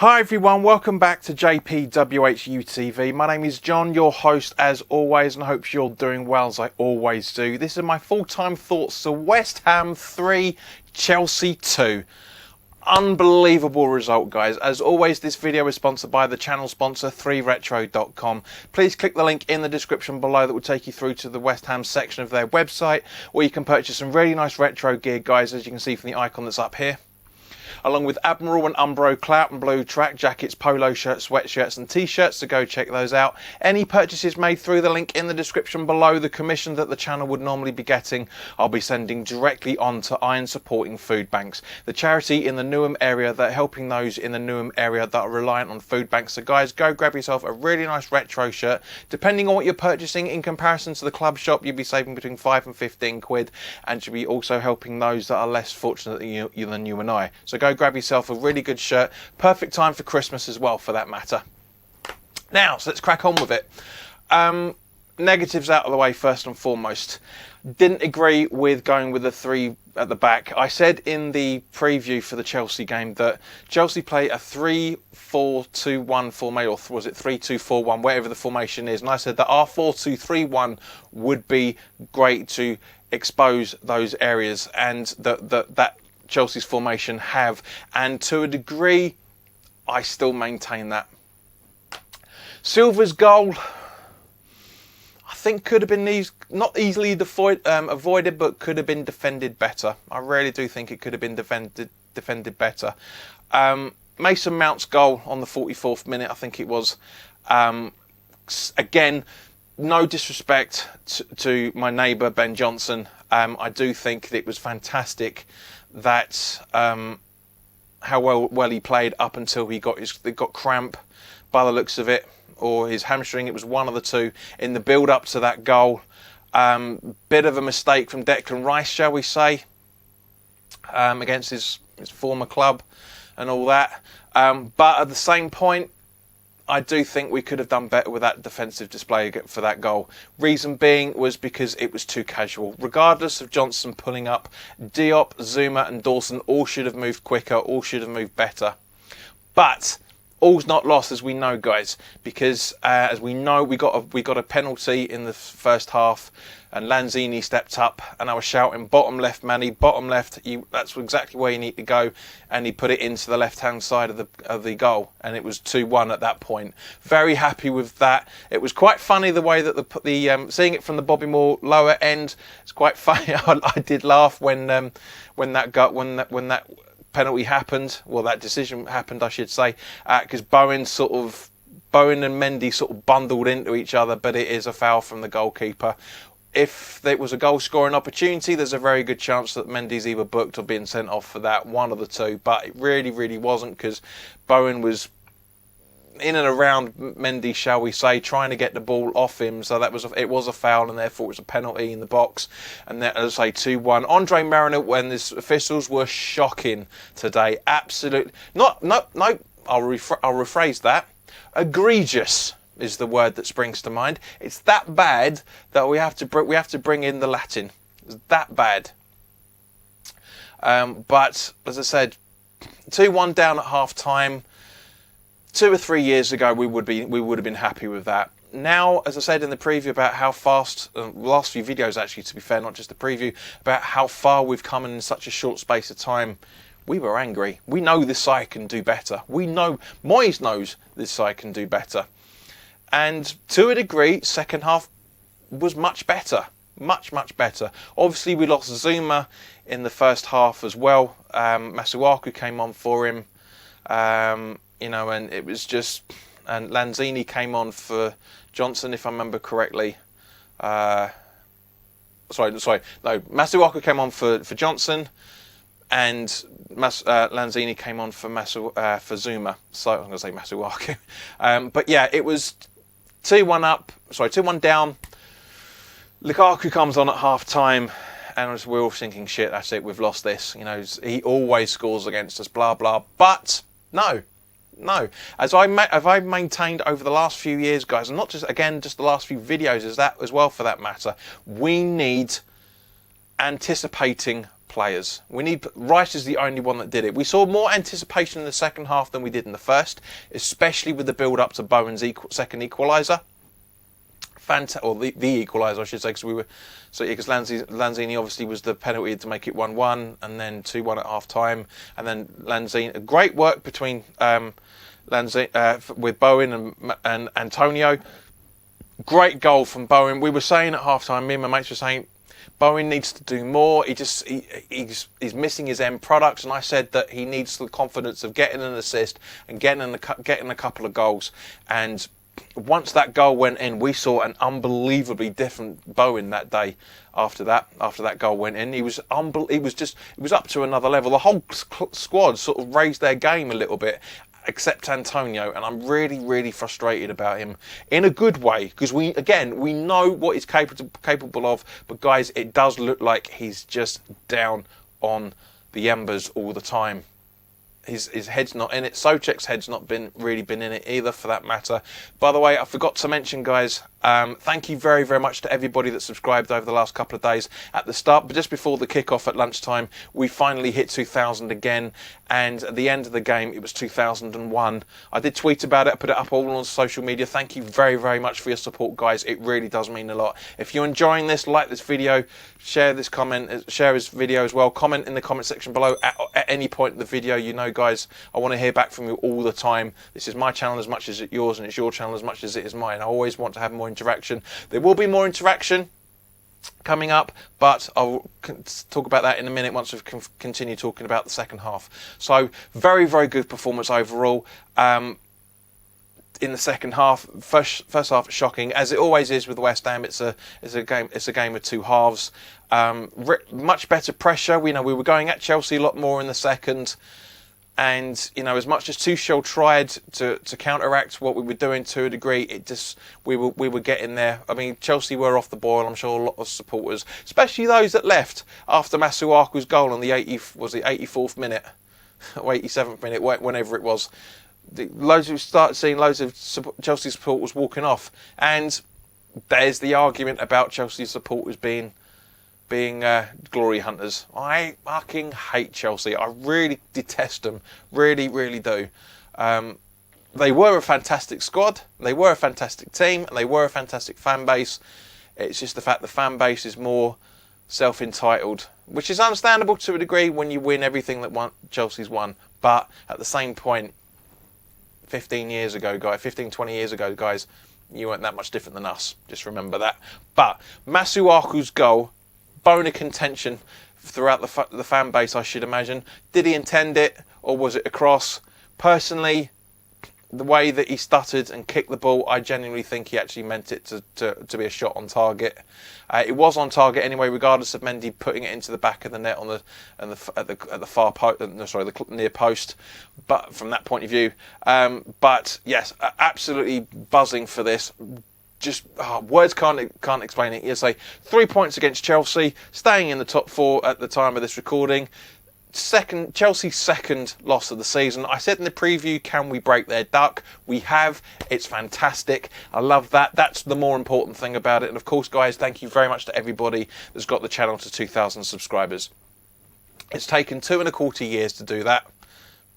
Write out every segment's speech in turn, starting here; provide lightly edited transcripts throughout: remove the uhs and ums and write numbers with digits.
Hi everyone, welcome back to WHU TV. My name is John, your host as always, and I hope you're doing well as I always do. This is my full-time thoughts to West Ham 3, Chelsea 2. Unbelievable result, guys. As always, this video is sponsored by the channel sponsor 3retro.com. Please click the link in the description below that will take you through to the West Ham section of their website, where you can purchase some really nice retro gear, guys, as you can see from the icon that's up here, along with Admiral and Umbro Clout and Blue track jackets, polo shirts, sweatshirts and t-shirts, so go check those out. Any purchases made through the link in the description below, the commission that the channel would normally be getting, I'll be sending directly on to Iron Supporting Food Banks, the charity in the Newham area that are helping those in the Newham area that are reliant on food banks. So guys, go grab yourself a really nice retro shirt. Depending on what you're purchasing in comparison to the club shop, you'll be saving between 5 and 15 quid, and you'll be also helping those that are less fortunate than you and I. So go grab yourself a really good shirt. Perfect time for Christmas as well, for that matter. Now, so let's crack on with it. Negatives out of the way first and foremost. Didn't agree with going with the 3 at the back. I said in the preview for the Chelsea game that Chelsea play a 3-4-2-1 formation, or was it 3-2-4-1, whatever the formation is, and I said that our 4-2-3-1 would be great to expose those areas, and that Chelsea's formation have, and to a degree I still maintain that. Silva's goal, I think, could have been not easily avoided, but could have been defended better. I really do think it could have been defended better. Mason Mount's goal on the 44th minute, I think it was, again, no disrespect to my neighbour Ben Johnson, I do think that it was fantastic that how well he played up until he got cramp by the looks of it, or his hamstring. It was one of the two in the build up to that goal. Bit of a mistake from Declan Rice, shall we say, against his former club and all that, but at the same point I do think we could have done better with that defensive display for that goal. Reason being was because it was too casual. Regardless of Johnson pulling up, Diop, Zuma and Dawson all should have moved quicker, all should have moved better. But all's not lost, as we know, guys, because as we know, we got a penalty in the first half, and Lanzini stepped up, and I was shouting, bottom left, Manny, bottom left, that's exactly where you need to go, and he put it into the left-hand side of the goal, and it was 2-1 at that point. Very happy with that. It was quite funny the way that seeing it from the Bobby Moore lower end. It's quite funny. I did laugh when that penalty happened, well, that decision happened, I should say, because Bowen and Mendy sort of bundled into each other, but it is a foul from the goalkeeper. If there was a goal scoring opportunity, there's a very good chance that Mendy's either booked or being sent off for that, one of the two, but it really wasn't, because Bowen was in and around Mendy, shall we say, trying to get the ball off him, so it was a foul, and therefore it was a penalty in the box, and then, as I say, 2-1. Andre Mariner, when the officials were shocking today, absolutely, no, I'll rephrase that, egregious is the word that springs to mind. It's that bad that we have to bring in the Latin. It's that bad. But as I said, 2-1 down at half time. 2 or 3 years ago, we would have been happy with that. Now, as I said in the preview about how fast, last few videos actually, to be fair, not just the preview, about how far we've come in such a short space of time, we were angry. We know this side can do better. We know, Moyes knows this side can do better. And to a degree, second half was much better. Much better. Obviously, we lost Zuma in the first half as well. Masuaku came on for him. You know, and it was just, and Lanzini came on for Johnson, if I remember correctly. No, Masuaku came on for Johnson, and Lanzini came on for Zuma. So I'm going to say Masuaku. But yeah, it was 2-1 down. Lukaku comes on at half time, and we're all thinking, shit, that's it, we've lost this. You know, he always scores against us, blah blah. But no, as I've maintained over the last few years, guys, and not just the last few videos as well, for that matter, we need anticipating players. Rice is the only one that did it. We saw more anticipation in the second half than we did in the first, especially with the build-up to Bowen's second equaliser. Or the equaliser, I should say, because Lanzini obviously was the penalty to make it 1-1, and then 2-1 at half time, and then Lanzini. Great work between with Bowen and Antonio. Great goal from Bowen. We were saying at half time, me and my mates were saying, Bowen needs to do more. He's missing his end product, and I said that he needs the confidence of getting an assist and getting a couple of goals. And once that goal went in, we saw an unbelievably different Bowen that day. After that goal went in, it was up to another level. The whole squad sort of raised their game a little bit, except Antonio, and I'm really, really frustrated about him in a good way, because we know what he's capable of, but guys, it does look like he's just down on the embers all the time. His head's not in it. Souček's head's not really been in it either, for that matter. By the way, I forgot to mention, guys, thank you very, very much to everybody that subscribed over the last couple of days. At the start, but just before the kickoff at lunchtime, we finally hit 2,000 again, and at the end of the game, it was 2,001. I did tweet about it. I put it up all on social media. Thank you very, very much for your support, guys. It really does mean a lot. If you're enjoying this, like this video, share this video as well. Comment in the comment section below at any point in the video. You know, guys, I want to hear back from you all the time. This is my channel as much as it's yours, and it's your channel as much as it is mine. I always want to have more interaction. There will be more interaction coming up, but I'll talk about that in a minute once we've continue talking about the second half. So very, very good performance overall. In the second half, first half shocking, as it always is with West Ham. It's a game of two halves. Much better pressure. We were going at Chelsea a lot more in the second. And as much as Tuchel tried to counteract what we were doing to a degree, we were getting there. I mean, Chelsea were off the boil. I'm sure a lot of supporters, especially those that left after Masuaku's goal on the 84th minute or 87th minute, whenever it was. Started seeing loads of Chelsea supporters walking off, and there's the argument about Chelsea supporters being glory hunters. I fucking hate Chelsea. I really detest them. Really, really do. They were a fantastic squad. They were a fantastic team. And they were a fantastic fan base. It's just the fact the fan base is more self-entitled, which is understandable to a degree when you win everything that Chelsea's won. But at the same point, 20 years ago, guys, you weren't that much different than us. Just remember that. But Masuaku's goal, bone of contention throughout the fan base, I should imagine. Did he intend it, or was it a cross? Personally, the way that he stuttered and kicked the ball, I genuinely think he actually meant it to be a shot on target. It was on target anyway, regardless of Mendy putting it into the back of the net at the far post, the near post. But from that point of view, but yes, absolutely buzzing for this. Just words can't explain it. You say 3 points against Chelsea, staying in the top four at the time of this recording. Chelsea's second loss of the season. I said in the preview, can we break their duck? We have. It's fantastic. I love that. That's the more important thing about it. And of course, guys, thank you very much to everybody that's got the channel to 2,000 subscribers. It's taken 2.25 years to do that.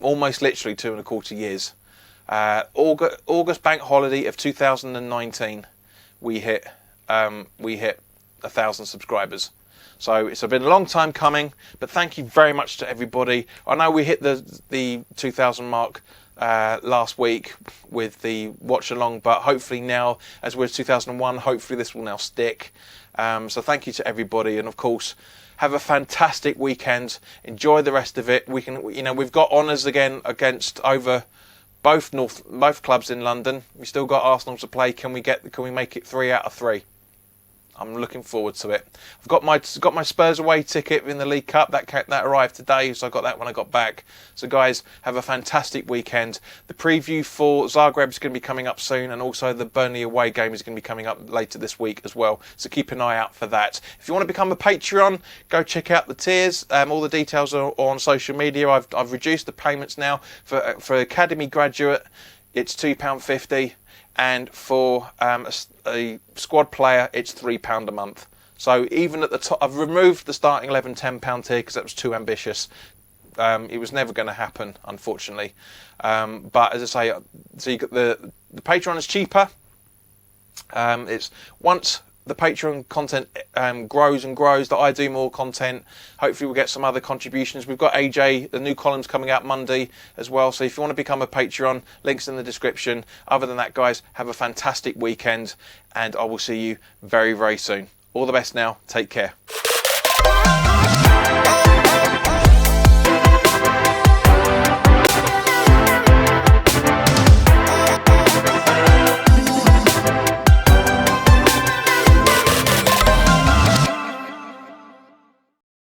Almost literally 2.25 years. August bank holiday of 2019, we hit 1,000 subscribers. So it's been a long time coming, but thank you very much to everybody. I know we hit the 2,000 mark last week with the watch along, but hopefully now, as we're 2001, hopefully this will now stick. So thank you to everybody, and of course, have a fantastic weekend. Enjoy the rest of it. We've got honours again against over both clubs in London. We still got Arsenal to play. Can we make it 3 out of 3? I'm looking forward to it. I've got my Spurs away ticket in the League Cup. That arrived today, so I got that when I got back. So guys, have a fantastic weekend. The preview for Zagreb is going to be coming up soon, and also the Burnley away game is going to be coming up later this week as well. So keep an eye out for that. If you want to become a Patreon, go check out the tiers. All the details are on social media. I've reduced the payments now for Academy graduate. It's £2.50. And for a squad player, it's £3 a month. So even at the top, I've removed the starting 11 £10 tier because that was too ambitious. It was never going to happen, unfortunately. But as I say, so you got the Patreon is cheaper. It's once the Patreon content grows and grows, that I do more content. Hopefully we'll get some other contributions. We've got AJ, the new column's coming out Monday as well. So if you want to become a Patreon, links in the description. Other than that, guys, have a fantastic weekend, and I will see you very, very soon. All the best now. Take care.